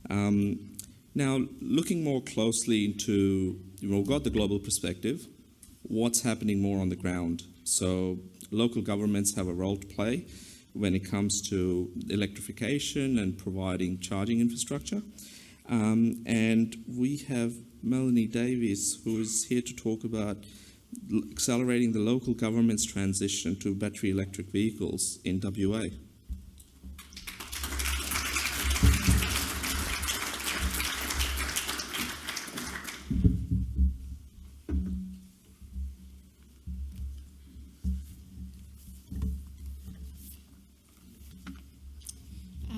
Now, looking more closely into, we've got the global perspective, what's happening more on the ground. So local governments have a role to play when it comes to electrification and providing charging infrastructure. And we have Melanie Davies, who is here to talk about accelerating the local government's transition to battery electric vehicles in WA.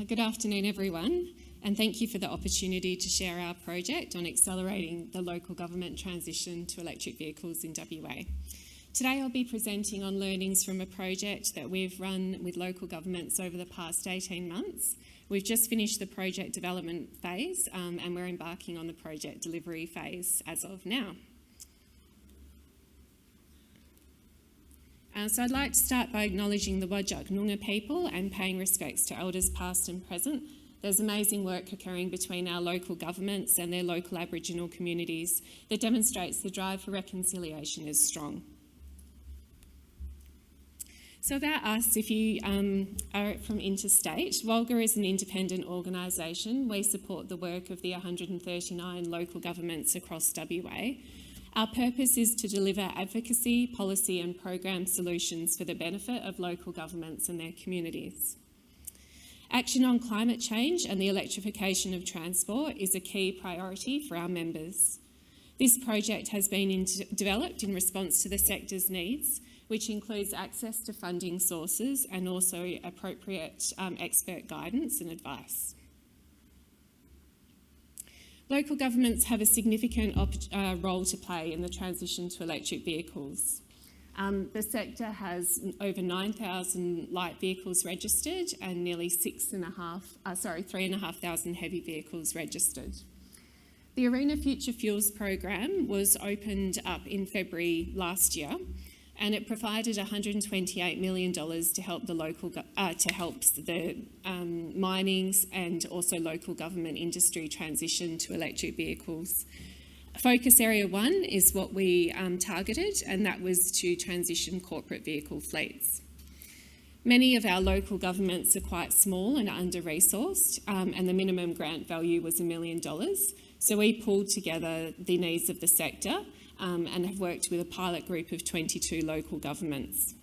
Good afternoon, everyone, and thank you for the opportunity to share our project on accelerating the local government transition to electric vehicles in WA. Today I'll be presenting on learnings from a project that we've run with local governments over the past 18 months. We've just finished the project development phase and we're embarking on the project delivery phase as of now. So I'd like to start by acknowledging the Whadjuk Noongar people and paying respects to elders past and present. There's amazing work occurring between our local governments and their local Aboriginal communities that demonstrates the drive for reconciliation is strong. So about us, if you are from interstate, WALGA is an independent organisation. We support the work of the 139 local governments across WA. Our purpose is to deliver advocacy, policy and program solutions for the benefit of local governments and their communities. Action on climate change and the electrification of transport is a key priority for our members. This project has been developed in response to the sector's needs, which includes access to funding sources and also appropriate expert guidance and advice. Local governments have a significant role to play in the transition to electric vehicles. The sector has over 9,000 light vehicles registered and nearly 3,500 heavy vehicles registered. The Arena Future Fuels program was opened up in February last year, and it provided $128 million to help the local minings and also local government industry transition to electric vehicles. Focus Area 1 is what we targeted, and that was to transition corporate vehicle fleets. Many of our local governments are quite small and under-resourced, and the minimum grant value was $1 million. So we pulled together the needs of the sector and have worked with a pilot group of 22 local governments.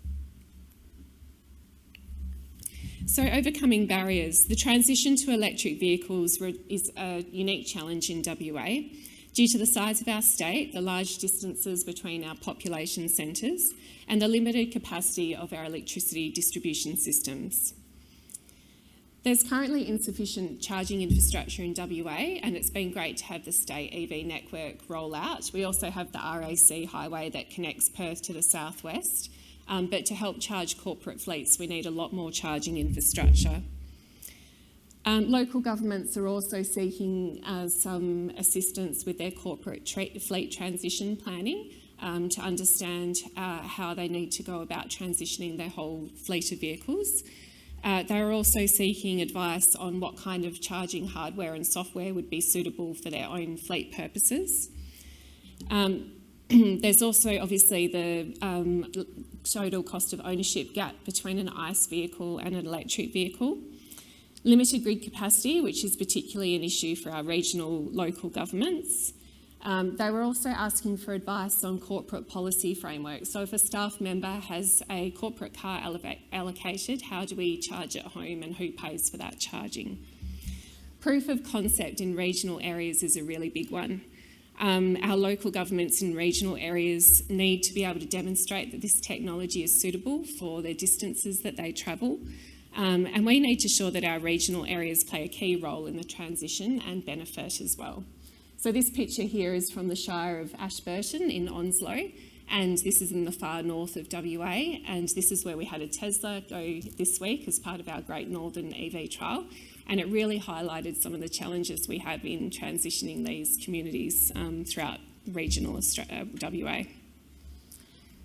So overcoming barriers. The transition to electric vehicles is a unique challenge in WA. Due to the size of our state, the large distances between our population centres and the limited capacity of our electricity distribution systems. There's currently insufficient charging infrastructure in WA, and it's been great to have the state EV network roll out. We also have the RAC highway that connects Perth to the southwest, but to help charge corporate fleets, we need a lot more charging infrastructure. Local governments are also seeking some assistance with their corporate fleet transition planning to understand how they need to go about transitioning their whole fleet of vehicles. They are also seeking advice on what kind of charging hardware and software would be suitable for their own fleet purposes. There's also obviously the total cost of ownership gap between an ICE vehicle and an electric vehicle. Limited grid capacity, which is particularly an issue for our regional local governments. They were also asking for advice on corporate policy frameworks. So if a staff member has a corporate car allocated, how do we charge at home and who pays for that charging? Proof of concept in regional areas is a really big one. Our local governments in regional areas need to be able to demonstrate that this technology is suitable for the distances that they travel. And we need to ensure that our regional areas play a key role in the transition and benefit as well. So this picture here is from the Shire of Ashburton in Onslow, and this is in the far north of WA, and this is where we had a Tesla go this week as part of our Great Northern EV trial, and it really highlighted some of the challenges we have in transitioning these communities throughout regional WA.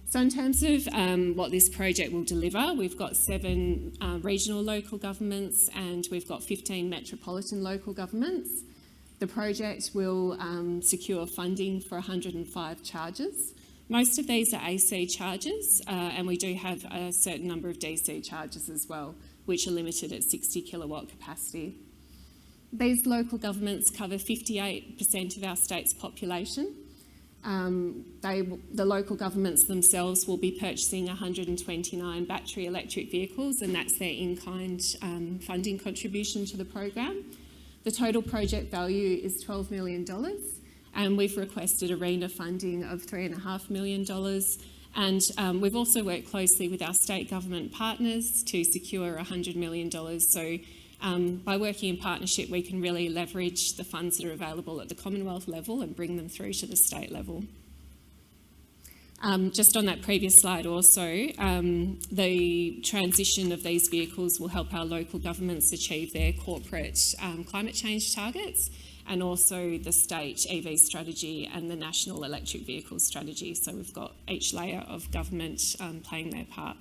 So in terms of what this project will deliver, we've got 7 regional local governments and we've got 15 metropolitan local governments. The project will secure funding for 105 charges. Most of these are AC charges and we do have a certain number of DC charges as well, which are limited at 60 kilowatt capacity. These local governments cover 58% of our state's population. The local governments themselves will be purchasing 129 battery electric vehicles, and that's their in-kind funding contribution to the program. The total project value is $12 million, and we've requested ARENA funding of $3.5 million. And we've also worked closely with our state government partners to secure $100 million. So by working in partnership, we can really leverage the funds that are available at the Commonwealth level and bring them through to the state level. Just on that previous slide also, the transition of these vehicles will help our local governments achieve their corporate climate change targets, and also the state EV strategy and the national electric vehicle strategy. So we've got each layer of government playing their part.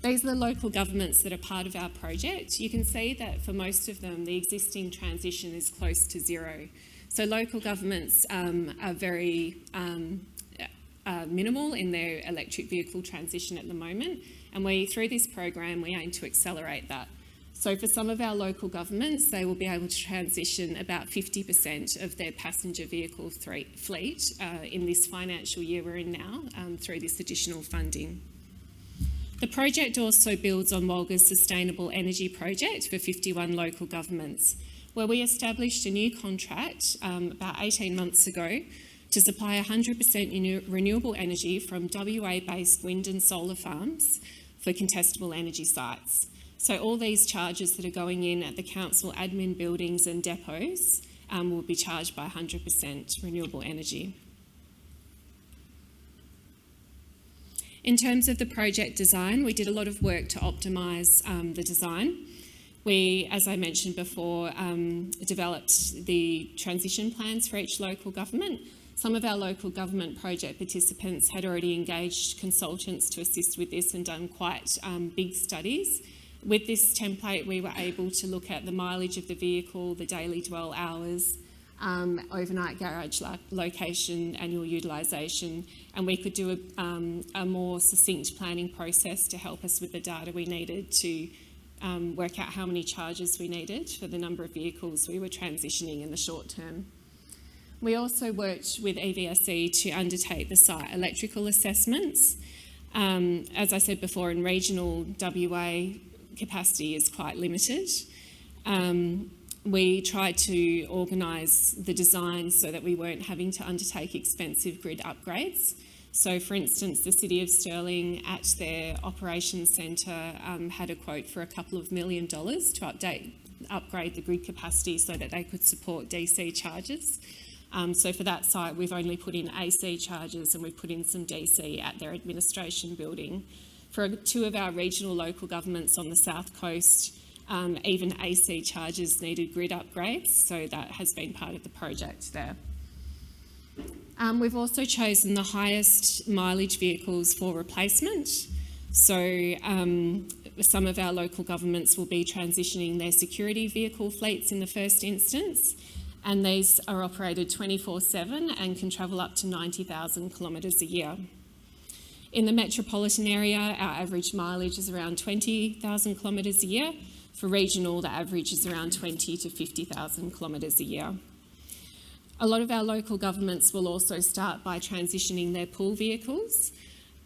These are the local governments that are part of our project. You can see that for most of them, the existing transition is close to zero. So local governments are very minimal in their electric vehicle transition at the moment, and through this program, we aim to accelerate that. So for some of our local governments, they will be able to transition about 50% of their passenger vehicle fleet in this financial year we're in now through this additional funding. The project also builds on WALGA's Sustainable Energy Project for 51 local governments, where we established a new contract about 18 months ago to supply 100% renewable energy from WA-based wind and solar farms for contestable energy sites. So all these charges that are going in at the council admin buildings and depots will be charged by 100% renewable energy. In terms of the project design, we did a lot of work to optimise the design. We, as I mentioned before, developed the transition plans for each local government. Some of our local government project participants had already engaged consultants to assist with this and done quite big studies. With this template, we were able to look at the mileage of the vehicle, the daily dwell hours, overnight garage location, annual utilisation, and we could do a more succinct planning process to help us with the data we needed to work out how many charges we needed for the number of vehicles we were transitioning in the short term. We also worked with EVSE to undertake the site electrical assessments. As I said before, in regional WA, capacity is quite limited. We tried to organise the design so that we weren't having to undertake expensive grid upgrades. So, for instance, the City of Stirling at their operations centre had a quote for $2 million to upgrade the grid capacity so that they could support DC charges. So for that site, we've only put in AC charges and we've put in some DC at their administration building. For 2 of our regional local governments on the South Coast, even AC charges needed grid upgrades, so that has been part of the project there. We've also chosen the highest mileage vehicles for replacement. So some of our local governments will be transitioning their security vehicle fleets in the first instance, and these are operated 24/7 and can travel up to 90,000 kilometres a year. In the metropolitan area, our average mileage is around 20,000 kilometres a year. For regional, the average is around 20 to 50,000 kilometres a year. A lot of our local governments will also start by transitioning their pool vehicles.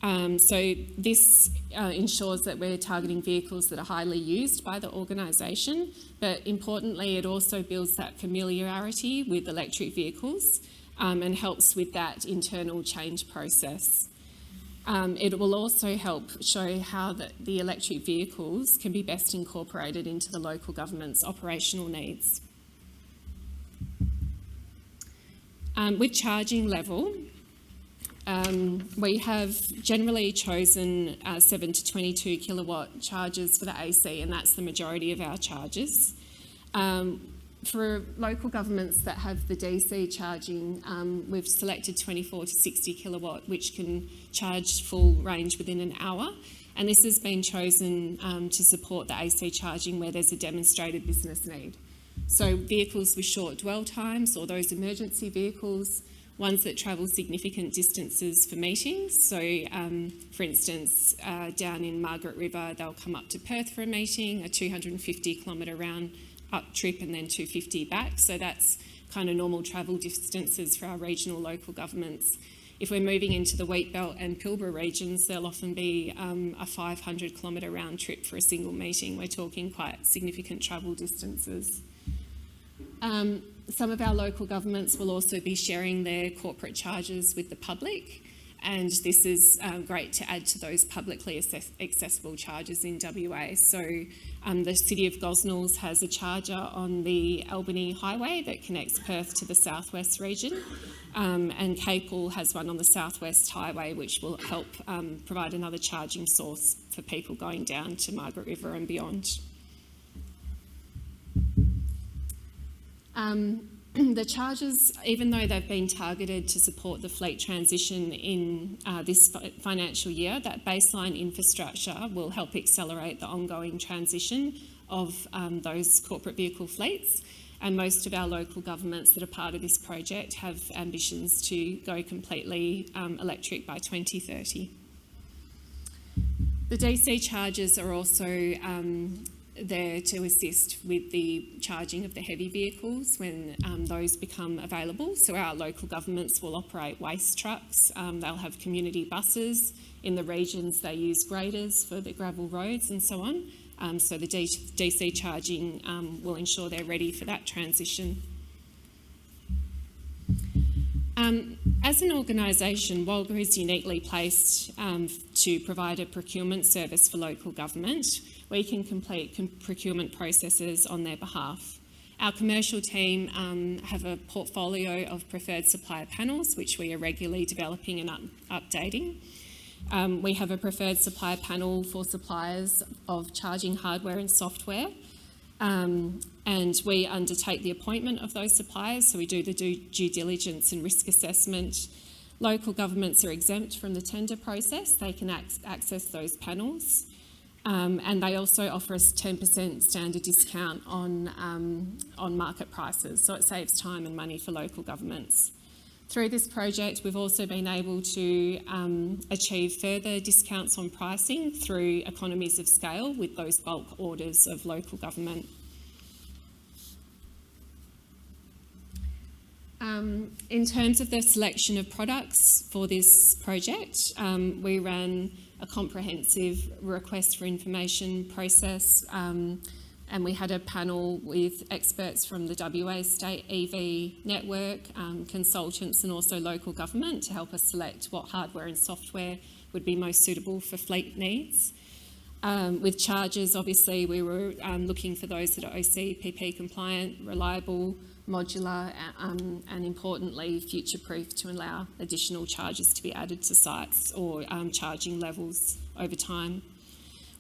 So this ensures that we're targeting vehicles that are highly used by the organisation, but importantly, it also builds that familiarity with electric vehicles and helps with that internal change process. It will also help show how the electric vehicles can be best incorporated into the local government's operational needs. With charging level, we have generally chosen 7 to 22 kilowatt charges for the AC, and that's the majority of our charges. For local governments that have the DC charging, we've selected 24 to 60 kilowatt, which can charge full range within an hour. And this has been chosen to support the AC charging where there's a demonstrated business need. So vehicles with short dwell times, or those emergency vehicles, ones that travel significant distances for meetings. So, for instance, down in Margaret River, they'll come up to Perth for a meeting, a 250 kilometre round up trip and then 250 back. So that's kind of normal travel distances for our regional local governments. If we're moving into the Wheatbelt and Pilbara regions, there'll often be a 500 kilometre round trip for a single meeting. We're talking quite significant travel distances. Some of our local governments will also be sharing their corporate charges with the public, and this is great to add to those publicly accessible charges in WA. So the City of Gosnells has a charger on the Albany Highway that connects Perth to the southwest region, and Capel has one on the southwest highway, which will help provide another charging source for people going down to Margaret River and beyond. The charges, even though they've been targeted to support the fleet transition in this financial year, that baseline infrastructure will help accelerate the ongoing transition of those corporate vehicle fleets. And most of our local governments that are part of this project have ambitions to go completely electric by 2030. The DC chargers are also there to assist with the charging of the heavy vehicles when those become available. So our local governments will operate waste trucks, they'll have community buses. In the regions they use graders for the gravel roads and so on. So the DC charging will ensure they're ready for that transition. As an organisation, WALGA is uniquely placed to provide a procurement service for local government. We can complete procurement processes on their behalf. Our commercial team have a portfolio of preferred supplier panels, which we are regularly developing and updating. We have a preferred supplier panel for suppliers of charging hardware and software. And we undertake the appointment of those suppliers, so we do the due diligence and risk assessment. Local governments are exempt from the tender process. They can access those panels. And they also offer us 10% standard discount on market prices, so it saves time and money for local governments. Through this project, we've also been able to achieve further discounts on pricing through economies of scale with those bulk orders of local government. In terms of the selection of products for this project, we ran a comprehensive request for information process, and we had a panel with experts from the WA State EV network, consultants and also local government to help us select what hardware and software would be most suitable for fleet needs. With chargers, obviously, we were looking for those that are OCPP compliant, reliable, modular, and importantly, future-proof to allow additional chargers to be added to sites or charging levels over time.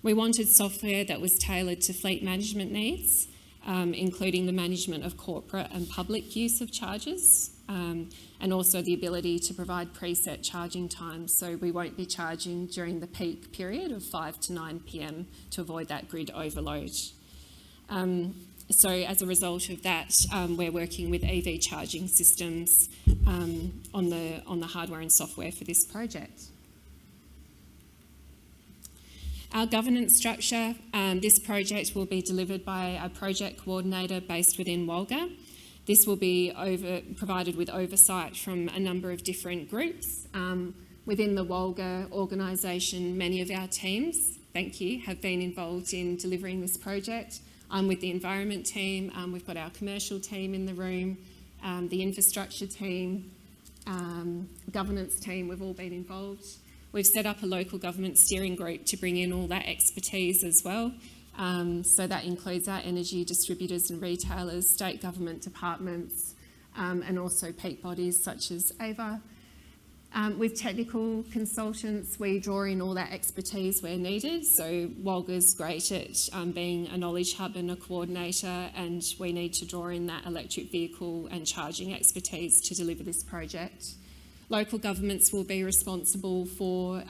We wanted software that was tailored to fleet management needs, including the management of corporate and public use of chargers, and also the ability to provide preset charging times, so we won't be charging during the peak period of 5 to 9 p.m. to avoid that grid overload. So as a result of that, we're working with EV charging systems on the hardware and software for this project. Our governance structure, this project will be delivered by a project coordinator based within WALGA. This will be provided with oversight from a number of different groups. Within the WALGA organisation, many of our teams, thank you, have been involved in delivering this project. I'm with the environment team, we've got our commercial team in the room, the infrastructure team, governance team, we've all been involved. We've set up a local government steering group to bring in all that expertise as well. So that includes our energy distributors and retailers, state government departments, and also peak bodies such as AEVA. With technical consultants, we draw in all that expertise where needed. So WALGA's great at being a knowledge hub and a coordinator, and we need to draw in that electric vehicle and charging expertise to deliver this project. Local governments will be responsible for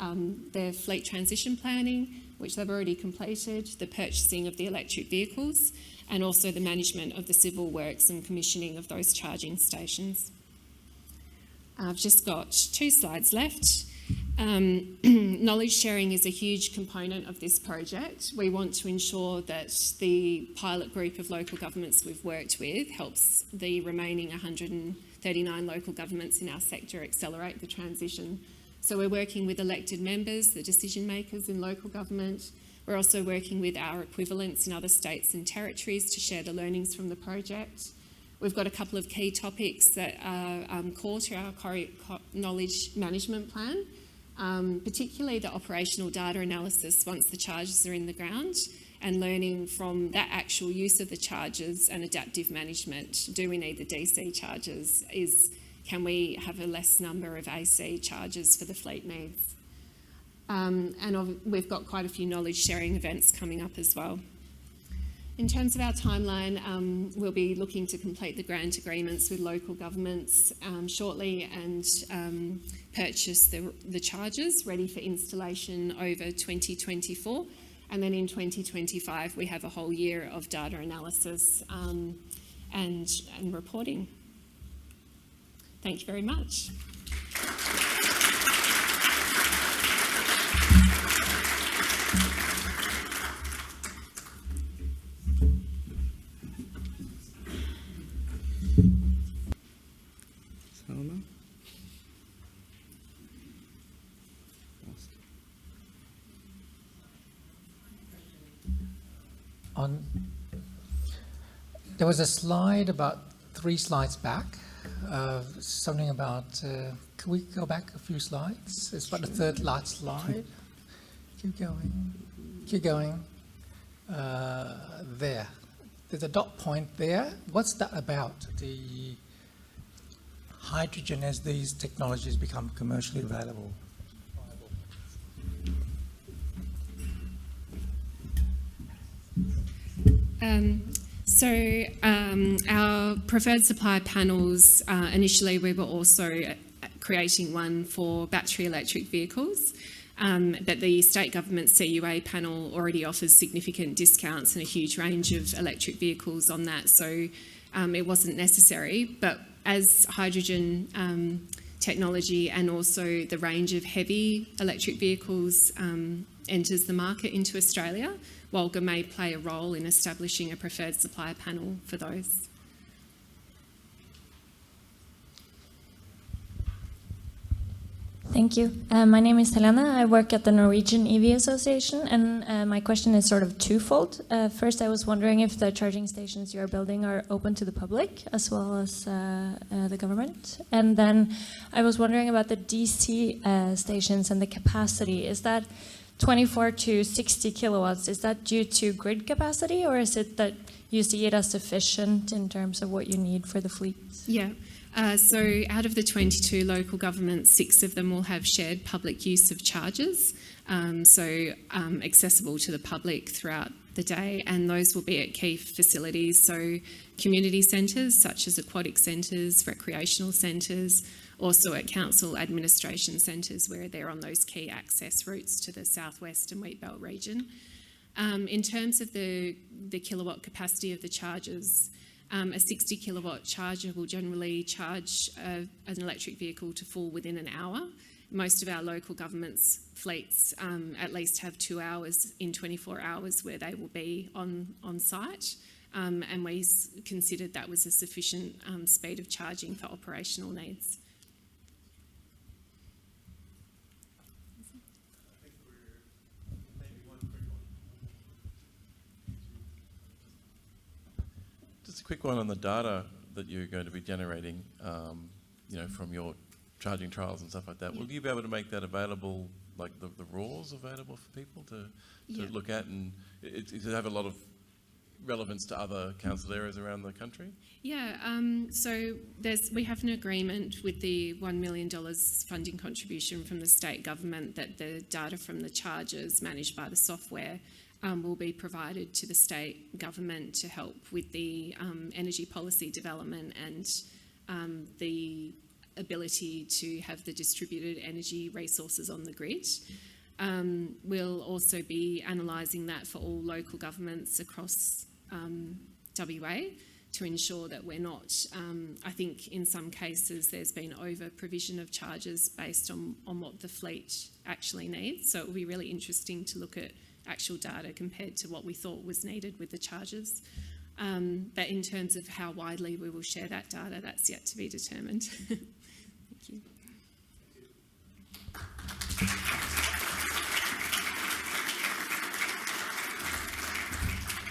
their fleet transition planning, which they've already completed, the purchasing of the electric vehicles, and also the management of the civil works and commissioning of those charging stations. I've just got 2 slides left. Knowledge sharing is a huge component of this project. We want to ensure that the pilot group of local governments we've worked with helps the remaining 139 local governments in our sector accelerate the transition. So we're working with elected members, the decision makers in local government. We're also working with our equivalents in other states and territories to share the learnings from the project. We've got a couple of key topics that are core to our knowledge management plan, particularly the operational data analysis once the charges are in the ground, and learning from that actual use of the charges and adaptive management. Do we need the DC charges? Can we have a less number of AC charges for the fleet needs? And we've got quite a few knowledge sharing events coming up as well. In terms of our timeline, we'll be looking to complete the grant agreements with local governments shortly and purchase the chargers ready for installation over 2024. And then in 2025, we have a whole year of data analysis and reporting. Thank you very much. There was a slide about 3 slides back, something about, can we go back a few slides? It's about the 3rd last slide. Keep going. There. There's a dot point there. What's that about? The hydrogen as these technologies become commercially available. Our preferred supply panels, initially we were also creating one for battery electric vehicles, but the state government CUA panel already offers significant discounts and a huge range of electric vehicles on that, so it wasn't necessary. But as hydrogen technology and also the range of heavy electric vehicles enters the market into Australia, WALGA may play a role in establishing a preferred supplier panel for those. Thank you. My name is Helena. I work at the Norwegian EV Association, and my question is sort of twofold. First, I was wondering if the charging stations you're building are open to the public as well as the government. And then I was wondering about the DC stations and the capacity. Is that 24 to 60 kilowatts? Is that due to grid capacity, or is it that you see it as sufficient in terms of what you need for the fleet? Yeah. So out of the 22 local governments, 6 of them will have shared public use of chargers, accessible to the public throughout the day, and those will be at key facilities, so community centres such as aquatic centres, recreational centres, also at council administration centres where they're on those key access routes to the southwest and Wheatbelt region. In terms of the kilowatt capacity of the chargers, a 60 kilowatt charger will generally charge an electric vehicle to full within an hour. Most of our local governments' fleets at least have 2 hours in 24 hours where they will be on site, and we considered that was a sufficient speed of charging for operational needs. A quick one on the data that you're going to be generating, from your charging trials and stuff like that. Yeah. Will you be able to make that available, like the raws available for people to look at, and to have a lot of relevance to other council areas around the country? Yeah, so we have an agreement with the $1 million funding contribution from the state government that the data from the charges managed by the software will be provided to the state government to help with the energy policy development and the ability to have the distributed energy resources on the grid. We'll also be analysing that for all local governments across WA to ensure that we're not, I think in some cases there's been over provision of charges based on what the fleet actually needs. So it will be really interesting to look at actual data compared to what we thought was needed with the charges. But in terms of how widely we will share that data, that's yet to be determined. Thank you.